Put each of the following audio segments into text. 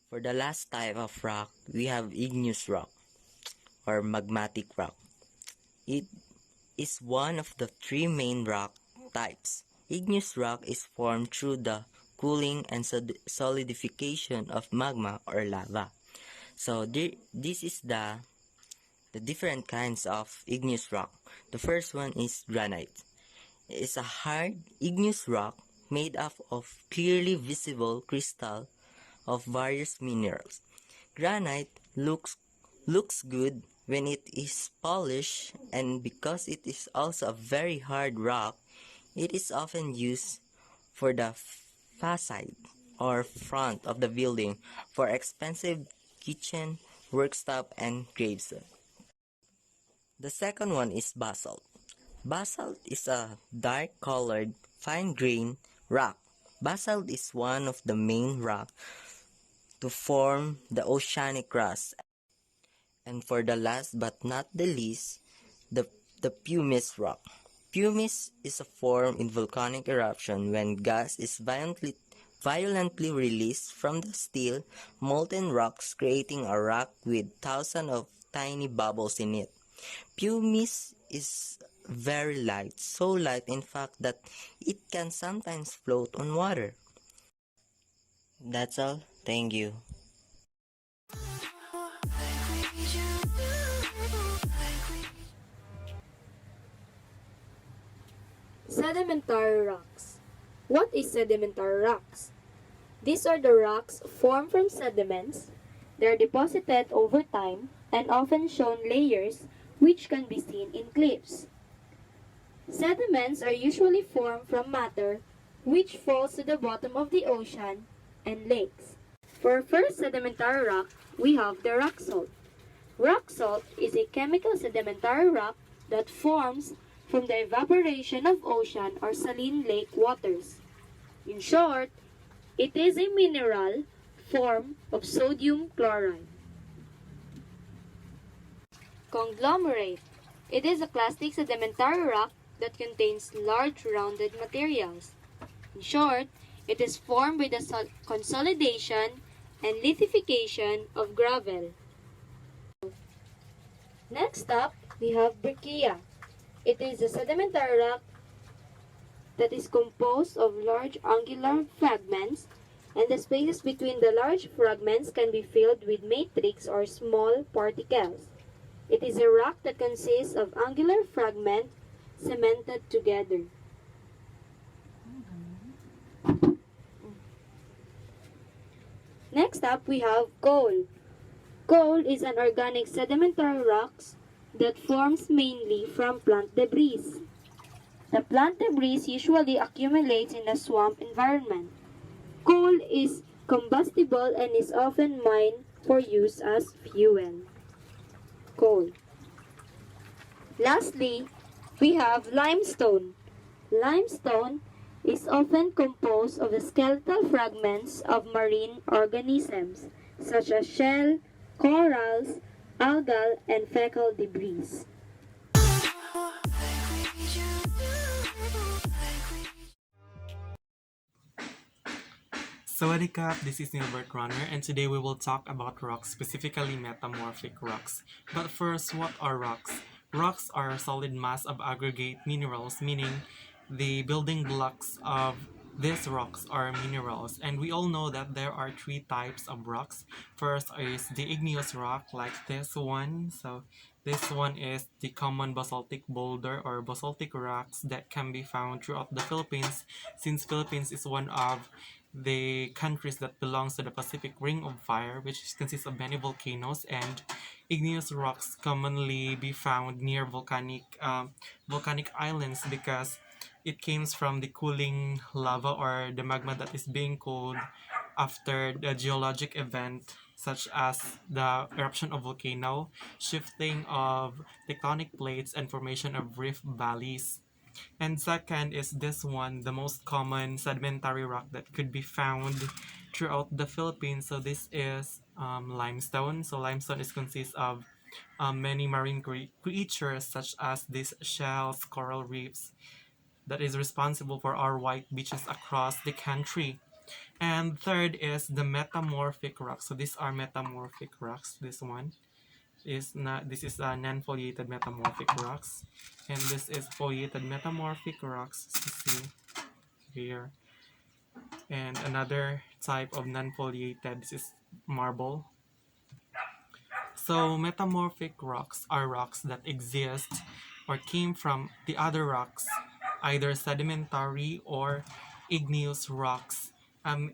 For the last type of rock, we have igneous rock or magmatic rock. It is one of the three main rock types. Igneous rock is formed through the cooling and solidification of magma or lava. So this is the different kinds of igneous rock. The first one is granite. It is a hard igneous rock made up of clearly visible crystal of various minerals. Granite looks good when it is polished, and because it is also a very hard rock, it is often used for the facade or front of the building for expensive kitchen, worktop, and gravestone. The second one is basalt. Basalt is a dark-colored, fine-grained rock. Basalt is one of the main rocks to form the oceanic crust. And for the last but not the least, the pumice rock. Pumice is a form in volcanic eruption when gas is violently released from the still, molten rocks, creating a rock with thousands of tiny bubbles in it. Pumice is very light, so light in fact that it can sometimes float on water. That's all. Thank you. Sedimentary rocks. What is sedimentary rocks? These are the rocks formed from sediments. They are deposited over time and often shown layers which can be seen in cliffs. Sediments are usually formed from matter which falls to the bottom of the ocean and lakes. For first sedimentary rock, we have the rock salt. Rock salt is a chemical sedimentary rock that forms from the evaporation of ocean or saline lake waters. In short, it is a mineral form of sodium chloride. Conglomerate. It is a clastic sedimentary rock that contains large rounded materials. In short, it is formed by the consolidation and lithification of gravel. Next up, we have breccia. It is a sedimentary rock that is composed of large angular fragments, and the spaces between the large fragments can be filled with matrix or small particles. It is a rock that consists of angular fragments cemented together. Next up, we have coal. Coal is an organic sedimentary rock that forms mainly from plant debris. The plant debris usually accumulates in a swamp environment. Coal is combustible and is often mined for use as fuel. Coal. Lastly, we have limestone. Limestone is often composed of the skeletal fragments of marine organisms, such as shell, corals, algal, and fecal debris. Sawadee-kap, this is Nielbert Raner, and today we will talk about rocks, specifically metamorphic rocks. But first, what are rocks? Rocks are solid mass of aggregate minerals, meaning the building blocks of these rocks are minerals. And we all know that there are three types of rocks. First is the igneous rock, like this one. So this one is the common basaltic boulder or basaltic rocks that can be found throughout the Philippines, since Philippines is one of the countries that belongs to the Pacific Ring of Fire, which consists of many volcanoes, and igneous rocks commonly be found near volcanic islands because it comes from the cooling lava or the magma that is being cooled after the geologic event such as the eruption of volcano, shifting of tectonic plates, and formation of rift valleys. And second is this one, the most common sedimentary rock that could be found throughout the Philippines. So this is limestone. So limestone is consists of many marine creatures such as these shells, coral reefs, that is responsible for our white beaches across the country. And third is the metamorphic rocks. So these are metamorphic rocks. This one is not. This is non-foliated metamorphic rocks, and this is foliated metamorphic rocks. So see here, and another type of non-foliated. This is marble. So metamorphic rocks are rocks that exist or came from the other rocks, either sedimentary or igneous rocks.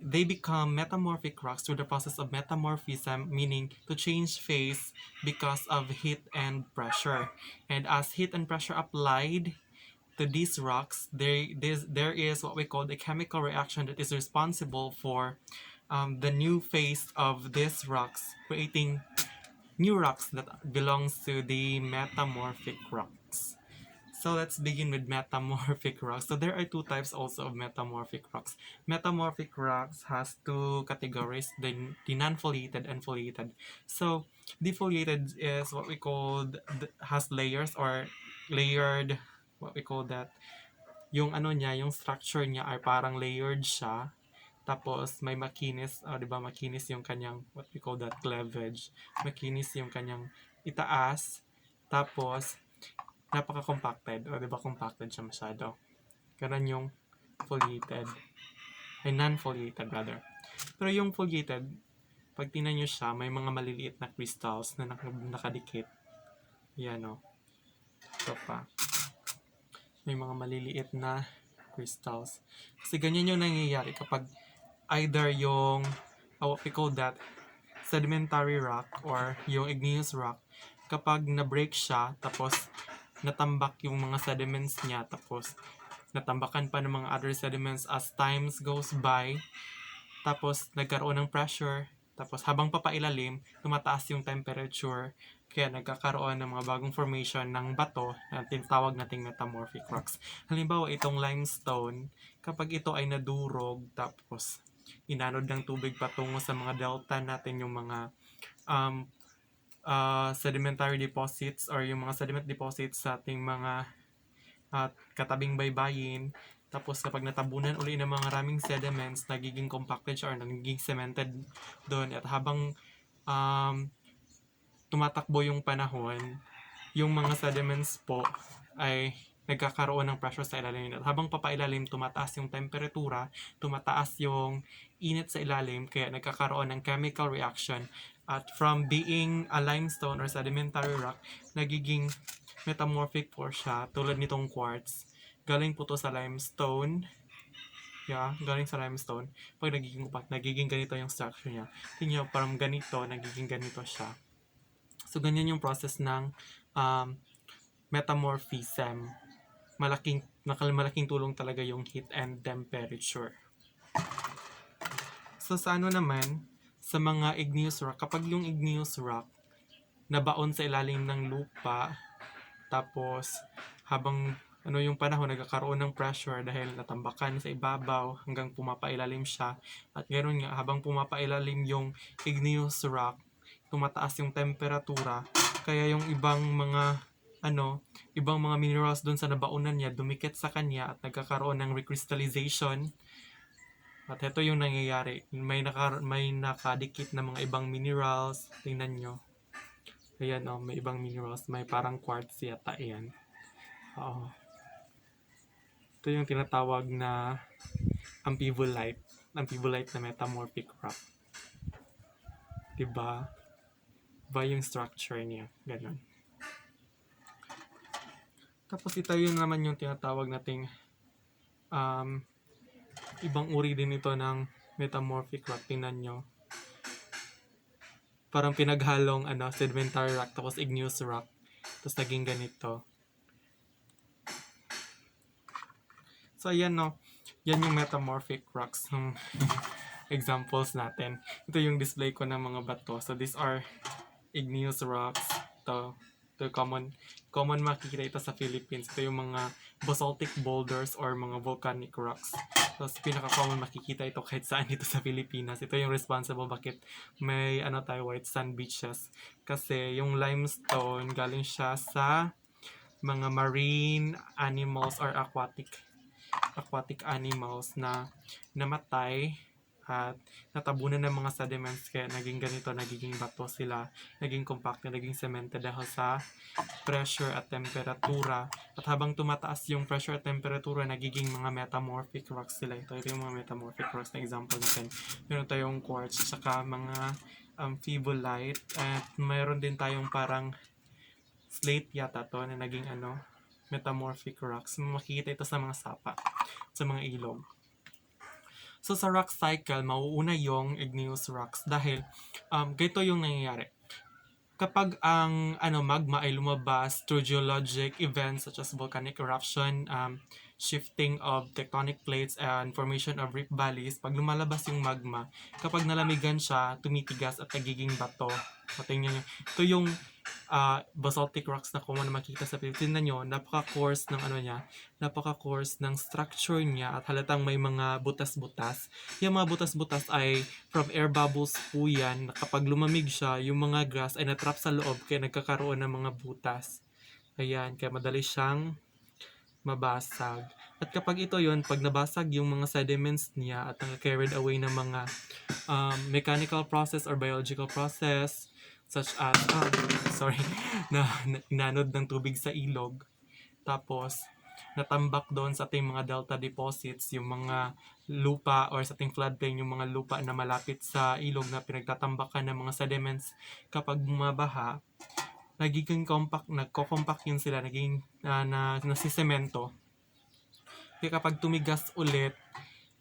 They become metamorphic rocks through the process of metamorphism, meaning to change phase because of heat and pressure. And as heat and pressure applied to these rocks, there is what we call the chemical reaction that is responsible for the new phase of these rocks, creating new rocks that belongs to the metamorphic rocks. So let's begin with metamorphic rocks. So there are two types also of metamorphic rocks. Metamorphic rocks has two categories, the non-foliated and foliated. So defoliated is what we call, has layers or layered, what we call that, yung ano niya, yung structure niya ay parang layered siya. Tapos may makinis, 'di ba? Makinis yung kanyang what we call that cleavage. Makinis yung kanyang itaas. Tapos napaka-compacted, 'di ba? Compacted siya masyado. Ganun yung foliated. Ay non-foliated rather. Pero yung foliated, pag tingnan niyo siya, may mga maliliit na crystals na nakadikit. Yan o. Ito pa. May mga maliliit na crystals. Kasi ganyan yung nangyayari kapag either yung what we call that sedimentary rock or yung igneous rock, kapag na-break siya tapos natambak yung mga sediments niya, tapos natambakan pa ng mga other sediments as times goes by, tapos nagkaroon ng pressure, tapos habang papailalim tumataas yung temperature, kaya nagkakaroon ng mga bagong formation ng bato na tinatawag nating metamorphic rocks. Halimbawa itong limestone, kapag ito ay nadurog tapos inanod ng tubig patungo sa mga delta natin, yung mga sedimentary deposits or yung mga sediment deposits sa ating mga katabing baybayin. Tapos kapag natabunan uli ng mga maraming sediments, nagiging compacted siya or nagiging cemented doon. At habang tumatakbo yung panahon, yung mga sediments po ay nagkakaroon ng pressure sa ilalim. At habang papailalim, tumataas yung temperatura, tumataas yung init sa ilalim, kaya nagkakaroon ng chemical reaction. At from being a limestone or sedimentary rock, nagiging metamorphic po siya, tulad nitong quartz. Galing po to sa limestone. Yeah, galing sa limestone. Pag nagiging ganito yung structure niya. Tingnan nyo, parang ganito, nagiging ganito siya. So, ganyan yung process ng metamorphism. Malaking tulong talaga yung heat and temperature. So, sa ano naman, sa mga igneous rock, kapag yung igneous rock nabaon sa ilalim ng lupa, tapos habang yung panahon, nagkakaroon ng pressure dahil natambakan sa ibabaw hanggang pumapailalim siya. At ganoon nga, habang pumapailalim yung igneous rock, tumataas yung temperatura, kaya yung ibang mga minerals doon sa nabaunan niya dumikit sa kanya at nagkakaroon ng recrystallization. At ito yung nangyayari, may nakadikit na mga ibang minerals. Tingnan nyo, ayan may ibang minerals, may parang quartz yata yan. Ito yung tinatawag na amphibole na metamorphic rock. Diba? Ba yung structure niya, ganun. Tapos ito yun naman yung tinatawag nating ibang uri din ito ng metamorphic rock. Tingnan nyo, parang pinaghalong sedimentary rock tapos igneous rock, tapos naging ganito. So ayan yan yung metamorphic rocks ng examples natin. Ito yung display ko ng mga bato. So these are igneous rocks. Ito common makikita ito sa Philippines. Ito yung mga basaltic boulders or mga volcanic rocks. So pinaka-common makikita ito kahit saan dito sa Pilipinas. Ito yung responsible bakit may white sand beaches. Kasi yung limestone galing siya sa mga marine animals or aquatic animals na namatay at natabunan ng mga sediments kaya naging ganito, nagiging bato sila, naging compact, naging semento dahil sa pressure at temperatura. At habang tumataas yung pressure at temperatura, nagiging mga metamorphic rocks sila. Ito yung mga metamorphic rocks na example natin. Meron tayong quartz, saka mga phebolite, at mayroon din tayong parang slate yata to na naging metamorphic rocks. Makikita ito sa mga sapa, sa mga ilog. So sa rock cycle, mauuna yung igneous rocks dahil ganito yung nangyayari. Kapag ang magma ay lumabas through geologic events such as volcanic eruption, shifting of tectonic plates, and formation of rift valleys, pag lumalabas yung magma, kapag nalamigan siya, tumitigas at nagiging bato. Tingnan nyo. Ito yung basaltic rocks na common na makikita sa Philippines. Tingnan nyo, napaka-coarse ng napaka-coarse ng structure niya at halatang may mga butas-butas. Yung mga butas-butas ay from air bubbles po yan. Kapag lumamig siya, yung mga gas ay natrap sa loob kaya nagkakaroon ng mga butas. Ayan, kaya madali siyang mabasag. At kapag ito yon, pag nabasag yung mga sediments niya at carried away ng mga mechanical process or biological process such as nanod ng tubig sa ilog, tapos natambak doon sa ating mga delta deposits, yung mga lupa, or sa ating floodplain, yung mga lupa na malapit sa ilog na pinagtatambakan ng mga sediments. Kapag bumabaha, nagiging compact, nagko-compact yun sila, naging nasisemento. Kaya kapag tumigas ulit,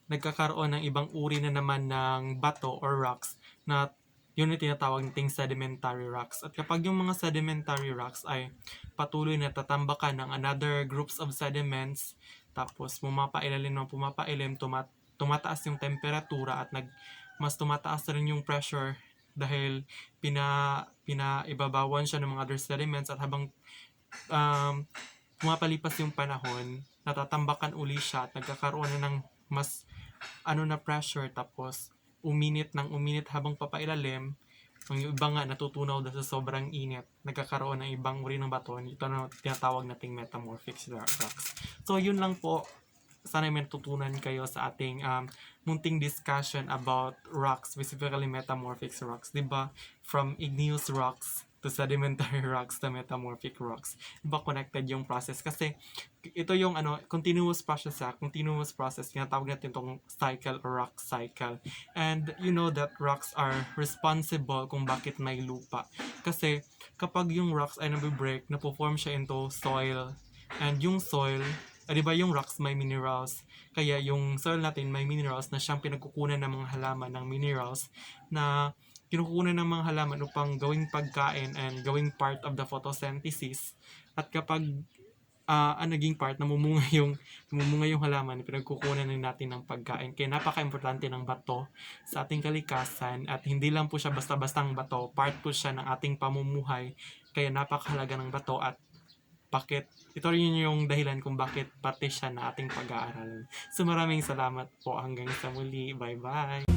nagkakaroon ng ibang uri na naman ng bato or rocks na yun yung tinatawag nating sedimentary rocks. At kapag yung mga sedimentary rocks ay patuloy na tatambakan ng another groups of sediments, tapos pumapailalim, tumataas yung temperatura at mas tumataas rin yung pressure dahil pinaibabawan siya ng mga other sediments, at habang pumapalipas yung panahon, natatambakan uli siya at nagkakaroon na ng mas pressure, tapos uminit habang papailalim. Yung iba nga natutunaw dahil sa sobrang init, nagkakaroon ng ibang uri ng bato. Ito na tinatawag nating metamorphic rocks. So yun lang po, sana may natutunan kayo sa ating munting discussion about rocks, specifically metamorphic rocks, diba? From igneous rocks to sedimentary rocks to metamorphic rocks. Diba connected yung process? Kasi ito yung continuous process. Tinatawag natin itong cycle or rock cycle. And you know that rocks are responsible kung bakit may lupa. Kasi kapag yung rocks ay nabibreak, napo-form siya into soil. And yung soil, diba yung rocks may minerals, kaya yung soil natin may minerals na siyang pinagkukunan ng mga halaman ng minerals na kinukunan ng mga halaman upang gawing pagkain and gawing part of the photosynthesis. At kapag naging part, namumunga yung halaman, pinagkukunan natin ng pagkain. Kaya napaka-importante ng bato sa ating kalikasan, at hindi lang po siya basta-bastang bato, part po siya ng ating pamumuhay. Kaya napakahalaga ng bato, at bakit ito rin yung dahilan kung bakit parte siya na ating pag-aaralan. So maraming salamat po, hanggang sa muli. Bye-bye!